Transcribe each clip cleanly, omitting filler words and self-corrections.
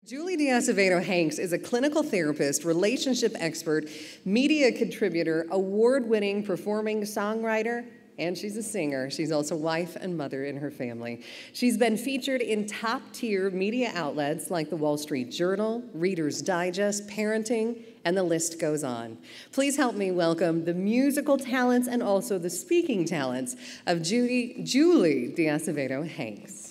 Julie D'Azevedo-Hanks is a clinical therapist, relationship expert, media contributor, award-winning performing songwriter, and she's a singer. She's also wife and mother in her family. She's been featured in top-tier media outlets like the Wall Street Journal, Reader's Digest, Parenting, and the list goes on. Please help me welcome the musical talents and also the speaking talents of Julie D'Azevedo-Hanks.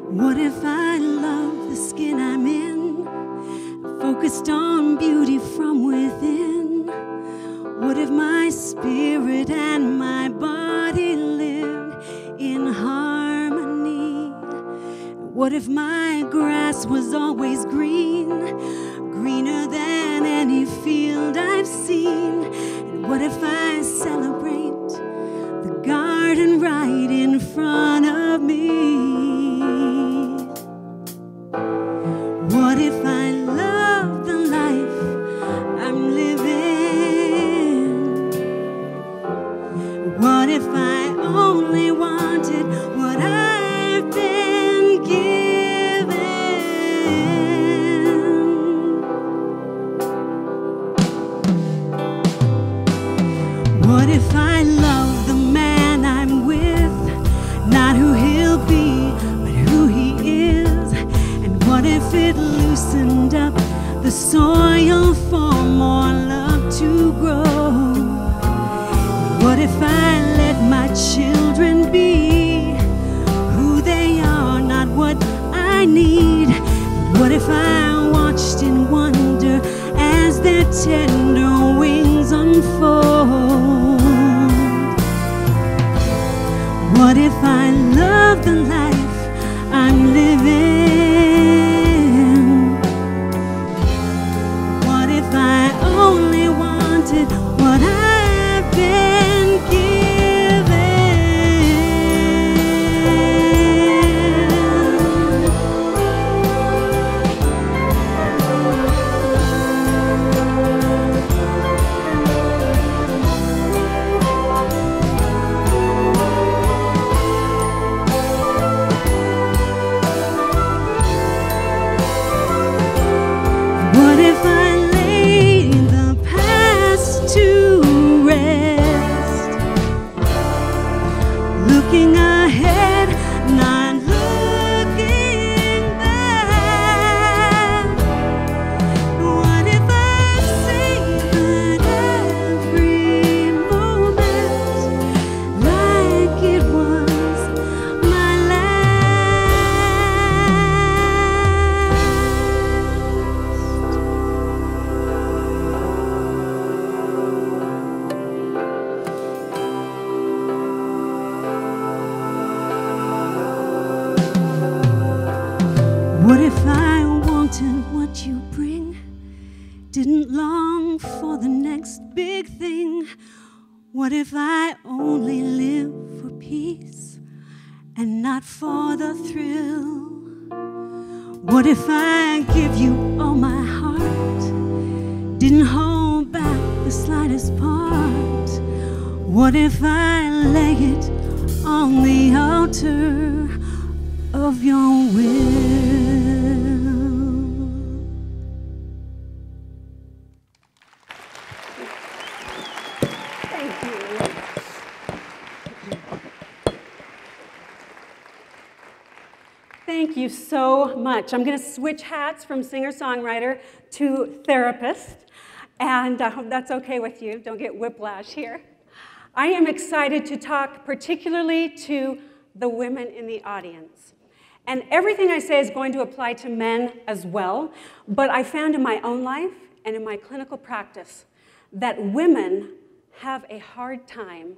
What if I love the skin I'm in, focused on beauty from within? What if my spirit and my body lived in harmony? What if my grass was always green, greener than any field I've seen? And what if I celebrate the garden right in front of me? What if I love the life I'm living? What if I only wanted what I've been given? What if I love the man I'm with, not who he'll be, but who he is? What if it loosened up the soil for more love to grow? What if I let my children be who they are, not what I need? What if I watched in wonder as their tender wings unfold? What if I love the life I'm living? Only wanted what I've been given. What if I looking ahead, not looking back? What if I savored every moment like it was my What if I wanted what you bring, didn't long for the next big thing? What if I only live for peace and not for the thrill? What if I give you all my heart, didn't hold back the slightest part? What if I lay it on the altar of your will? Thank you. Thank you so much. I'm going to switch hats from singer-songwriter to therapist, and I hope that's okay with you. Don't get whiplash here. I am excited to talk particularly to the women in the audience. And everything I say is going to apply to men as well, but I found in my own life and in my clinical practice that women have a hard time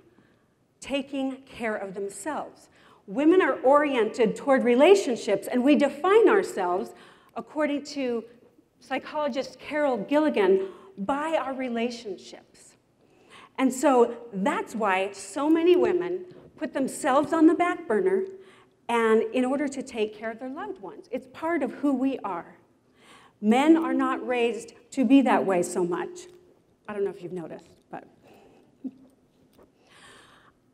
taking care of themselves. Women are oriented toward relationships, and we define ourselves, according to psychologist Carol Gilligan, by our relationships. And so that's why so many women put themselves on the back burner and in order to take care of their loved ones. It's part of who we are. Men are not raised to be that way so much. I don't know if you've noticed, but.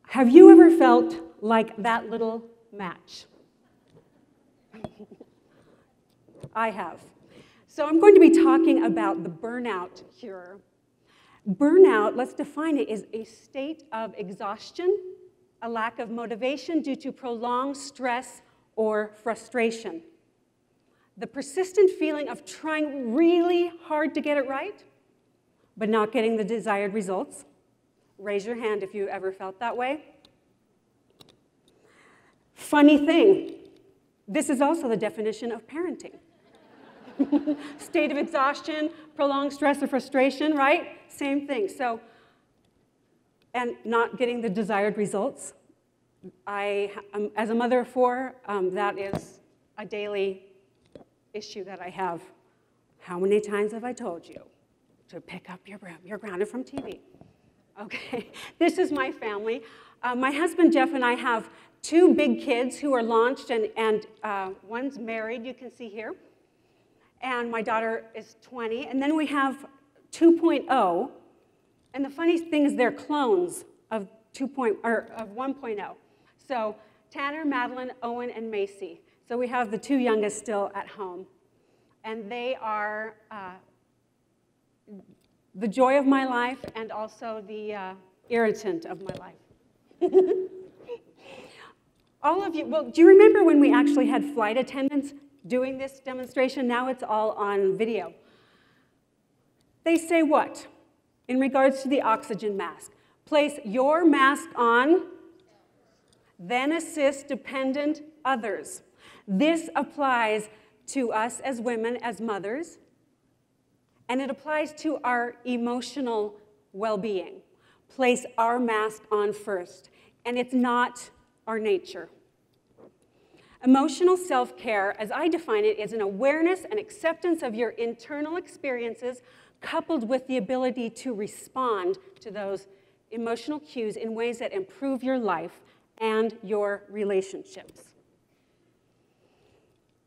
Have you ever felt like that little match? I have. So I'm going to be talking about the burnout cure. Burnout, let's define it, is a state of exhaustion, a lack of motivation due to prolonged stress or frustration. The persistent feeling of trying really hard to get it right, but not getting the desired results. Raise your hand if you ever felt that way. Funny thing, this is also the definition of parenting. State of exhaustion, prolonged stress or frustration, right? Same thing. So, and not getting the desired results. As a mother of four, that is a daily issue that I have. How many times have I told you to pick up your broom? You're grounded from TV. Okay, this is my family. My husband Jeff and I have two big kids who are launched, and one's married, you can see here. And my daughter is 20. And then we have 2.0. And the funny thing is they're clones of 1.0. So Tanner, Madeline, Owen, and Macy. So we have the two youngest still at home. And they are the joy of my life and also the irritant of my life. All of you, well, do you remember when we actually had flight attendants doing this demonstration? Now it's all on video. They say what? In regards to the oxygen mask. Place your mask on, then assist dependent others. This applies to us as women, as mothers, and it applies to our emotional well-being. Place our mask on first, and it's not our nature. Emotional self-care, as I define it, is an awareness and acceptance of your internal experiences coupled with the ability to respond to those emotional cues in ways that improve your life and your relationships.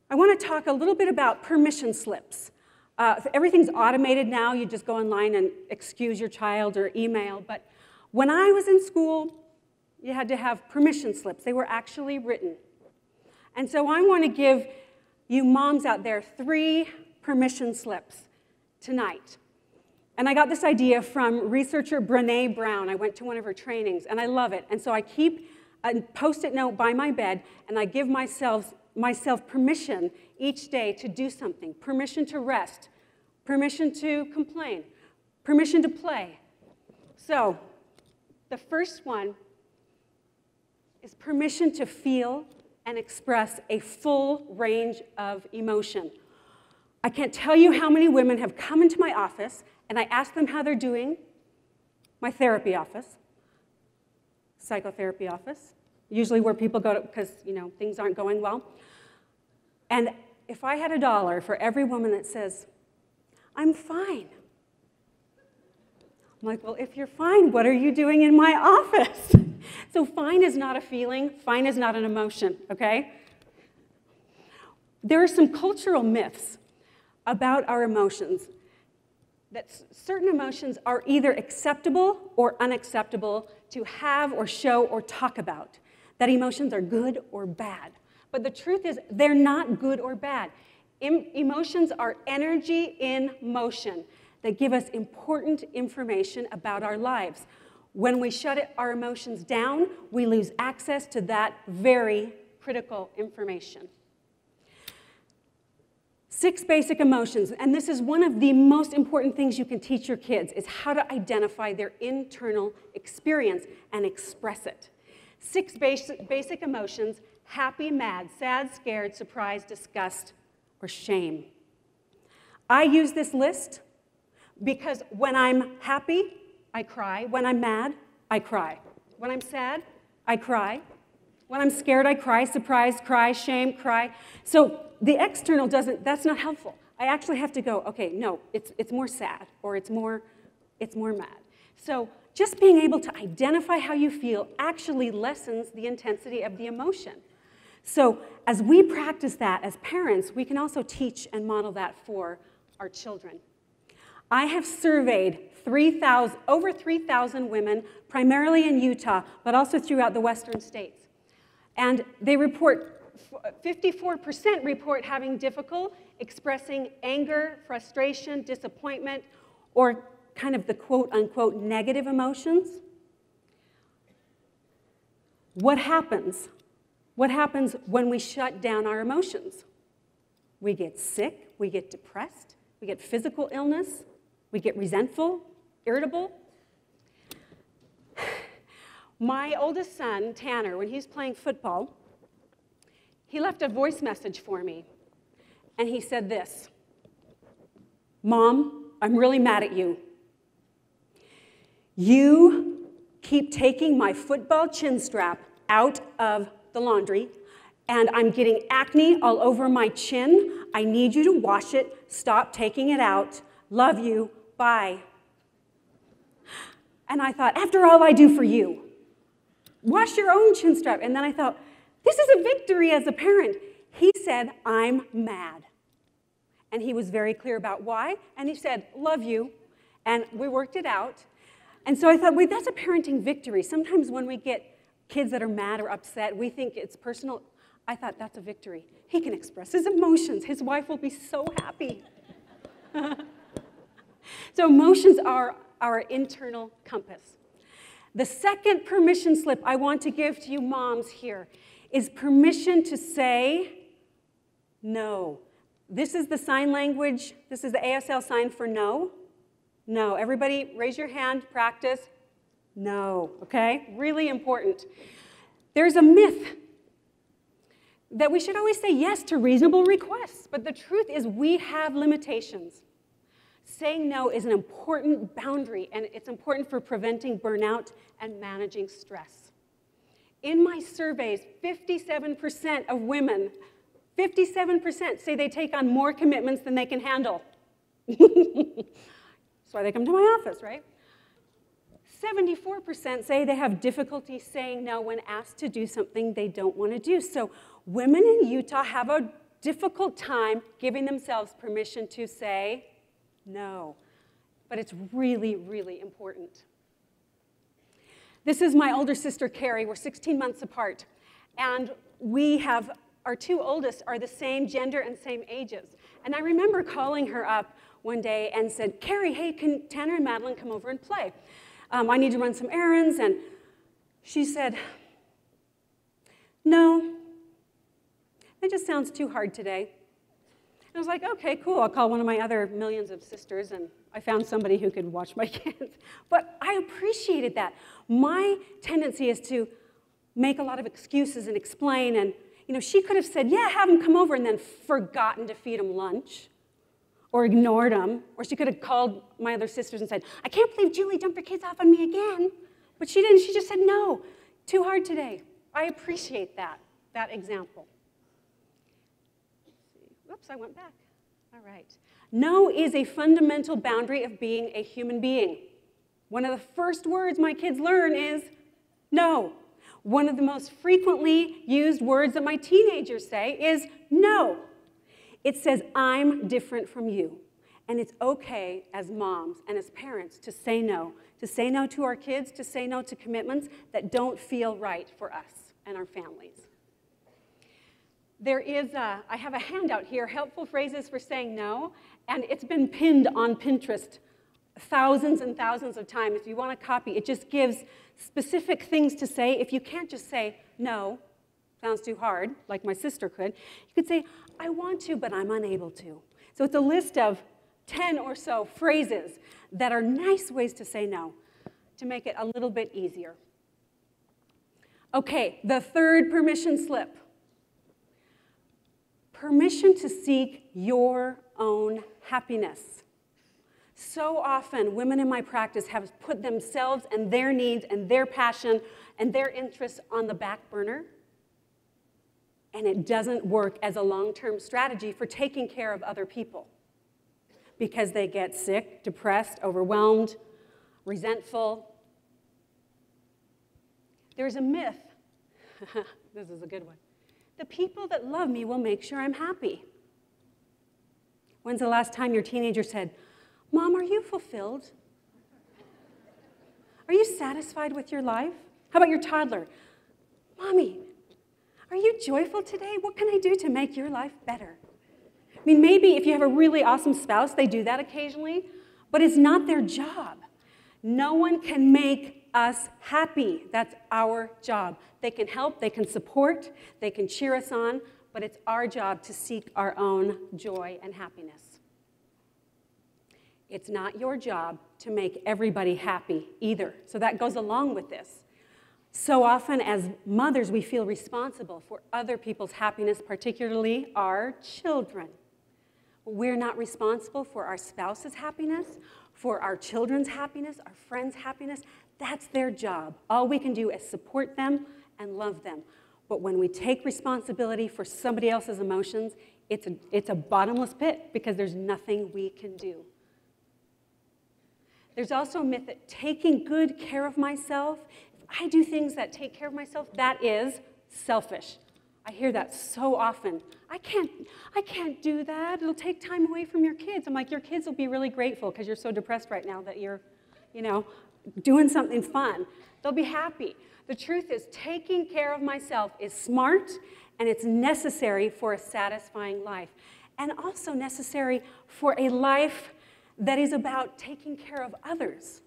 I want to talk a little bit about permission slips. Everything's automated now. You just go online and excuse your child or email. But when I was in school, you had to have permission slips. They were actually written. And so I want to give you moms out there 3 permission slips tonight. And I got this idea from researcher Brené Brown. I went to one of her trainings, and I love it. And so I keep a Post-it note by my bed, and I give myself permission each day to do something. Permission to rest, permission to complain, permission to play. So the first one is permission to feel and express a full range of emotion. I can't tell you how many women have come into my office and I ask them how they're doing, my therapy office, psychotherapy office, usually where people go because things aren't going well. And if I had $1 for every woman that says, I'm fine. I'm like, well, if you're fine, what are you doing in my office? So fine is not a feeling, fine is not an emotion, okay? There are some cultural myths about our emotions, that certain emotions are either acceptable or unacceptable to have or show or talk about, that emotions are good or bad. But the truth is, they're not good or bad. Emotions are energy in motion that give us important information about our lives. When we shut our emotions down, we lose access to that very critical information. 6 basic emotions, and this is one of the most important things you can teach your kids, is how to identify their internal experience and express it. 6 basic emotions: happy, mad, sad, scared, surprised, disgust, or shame. I use this list because when I'm happy, I cry. When I'm mad, I cry. When I'm sad, I cry. When I'm scared, I cry. Surprised, cry. Shame, cry. So the external that's not helpful. I actually have to go, okay, no, it's more sad, or it's more mad. So just being able to identify how you feel actually lessens the intensity of the emotion. So as we practice that as parents, we can also teach and model that for our children. I have surveyed over 3,000 women, primarily in Utah, but also throughout the western states. And they report, 54% report having difficulty expressing anger, frustration, disappointment, or kind of the quote-unquote negative emotions. What happens? What happens when we shut down our emotions? We get sick, we get depressed, we get physical illness, we get resentful, irritable. My oldest son, Tanner, when he was playing football, he left a voice message for me. And he said this: "Mom, I'm really mad at you. You keep taking my football chin strap out of the laundry, and I'm getting acne all over my chin. I need you to wash it. Stop taking it out. Love you. Bye." And I thought, after all I do for you, wash your own chin strap. And then I thought, this is a victory as a parent. He said, "I'm mad." And he was very clear about why. And he said, "Love you." And we worked it out. And so I thought, wait, that's a parenting victory. Sometimes when we get kids that are mad or upset, we think it's personal. I thought, that's a victory. He can express his emotions. His wife will be so happy. So emotions are our internal compass. The second permission slip I want to give to you moms here is permission to say no. This is the sign language. This is the ASL sign for no. No. Everybody raise your hand, practice. No, okay? Really important. There's a myth that we should always say yes to reasonable requests, but the truth is we have limitations. Saying no is an important boundary, and it's important for preventing burnout and managing stress. In my surveys, 57% of women, 57% say they take on more commitments than they can handle. That's why they come to my office, right? 74% say they have difficulty saying no when asked to do something they don't want to do. So women in Utah have a difficult time giving themselves permission to say no. But it's really, really important. This is my older sister, Carrie. We're 16 months apart. And our two oldest are the same gender and same ages. And I remember calling her up one day and said, "Carrie, hey, can Tanner and Madeline come over and play? I need to run some errands." And she said, "No, it just sounds too hard today." And I was like, okay, cool. I'll call one of my other millions of sisters, and I found somebody who could watch my kids. But I appreciated that. My tendency is to make a lot of excuses and explain. And she could have said, "Yeah, have them come over," and then forgotten to feed them lunch, or ignored them. Or she could have called my other sisters and said, "I can't believe Julie dumped her kids off on me again." But she didn't. She just said, "No, too hard today." I appreciate that example. Oops, I went back. All right. No is a fundamental boundary of being a human being. One of the first words my kids learn is no. One of the most frequently used words that my teenagers say is no. It says, "I'm different from you." And it's okay as moms and as parents to say no to our kids, to say no to commitments that don't feel right for us and our families. I have a handout here, helpful phrases for saying no, and it's been pinned on Pinterest thousands and thousands of times. If you want a copy, it just gives specific things to say. If you can't just say no, sounds too hard, like my sister could, you could say, "I want to, but I'm unable to." So it's a list of 10 or so phrases that are nice ways to say no, to make it a little bit easier. Okay, the third permission slip. Permission to seek your own happiness. So often, women in my practice have put themselves and their needs and their passion and their interests on the back burner, and it doesn't work as a long-term strategy for taking care of other people because they get sick, depressed, overwhelmed, resentful. There's a myth. This is a good one. The people that love me will make sure I'm happy. When's the last time your teenager said, Mom, are you fulfilled? Are you satisfied with your life? How about your toddler? Mommy, are you joyful today? What can I do to make your life better? I mean, maybe if you have a really awesome spouse, they do that occasionally, but it's not their job. No one can make us happy. That's our job. They can help, they can support, they can cheer us on, but it's our job to seek our own joy and happiness. It's not your job to make everybody happy either. So that goes along with this. So often as mothers, we feel responsible for other people's happiness, particularly our children. We're not responsible for our spouse's happiness, for our children's happiness, our friends' happiness. That's their job. All we can do is support them and love them. But when we take responsibility for somebody else's emotions, it's a bottomless pit because there's nothing we can do. There's also a myth that taking good care of myself, if I do things that take care of myself, that is selfish. I hear that so often. I can't do that. It'll take time away from your kids. I'm like, your kids will be really grateful because you're so depressed right now that you're, doing something fun. They'll be happy. The truth is, taking care of myself is smart, and it's necessary for a satisfying life, and also necessary for a life that is about taking care of others.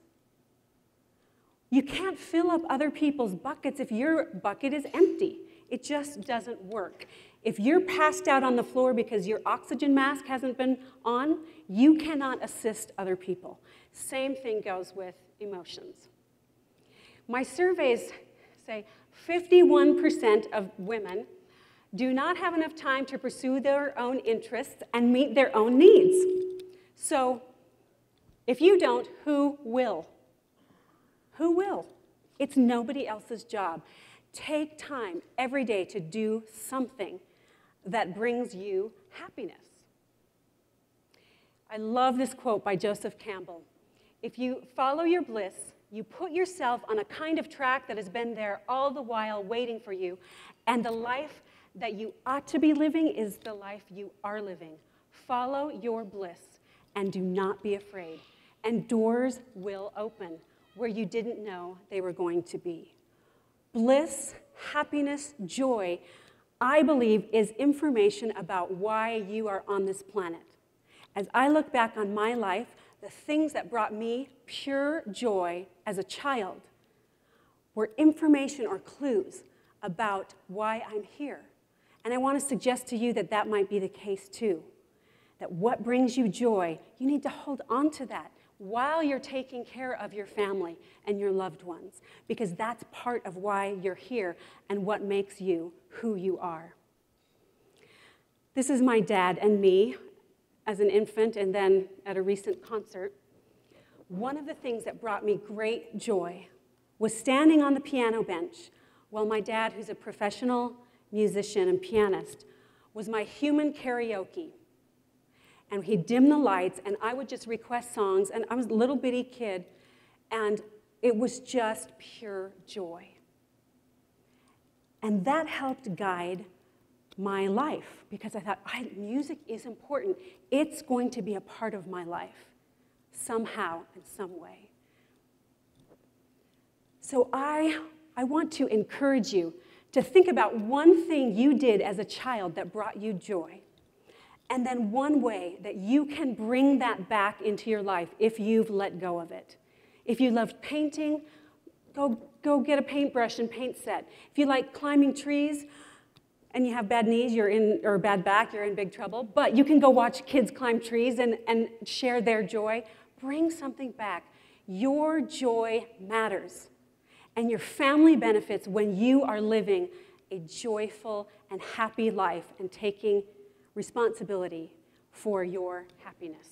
You can't fill up other people's buckets if your bucket is empty. It just doesn't work. If you're passed out on the floor because your oxygen mask hasn't been on, you cannot assist other people. Same thing goes with emotions. My surveys say 51% of women do not have enough time to pursue their own interests and meet their own needs. So if you don't, who will? Who will? It's nobody else's job. Take time every day to do something that brings you happiness. I love this quote by Joseph Campbell. If you follow your bliss, you put yourself on a kind of track that has been there all the while waiting for you, and the life that you ought to be living is the life you are living. Follow your bliss and do not be afraid, and doors will open where you didn't know they were going to be. Bliss, happiness, joy, I believe, is information about why you are on this planet. As I look back on my life, the things that brought me pure joy as a child were information or clues about why I'm here. And I want to suggest to you that that might be the case too. That what brings you joy, you need to hold on to that while you're taking care of your family and your loved ones, because that's part of why you're here and what makes you who you are. This is my dad and me as an infant and then at a recent concert. One of the things that brought me great joy was standing on the piano bench while my dad, who's a professional musician and pianist, was my human karaoke. And he'd dim the lights, and I would just request songs, and I was a little bitty kid, and it was just pure joy. And that helped guide my life, because I thought, music is important. It's going to be a part of my life, somehow, in some way. So I want to encourage you to think about one thing you did as a child that brought you joy. And then one way that you can bring that back into your life if you've let go of it. If you loved painting, go get a paintbrush and paint set. If you like climbing trees and you have bad knees, or bad back, you're in big trouble. But you can go watch kids climb trees and share their joy. Bring something back. Your joy matters. And your family benefits when you are living a joyful and happy life and taking responsibility for your happiness.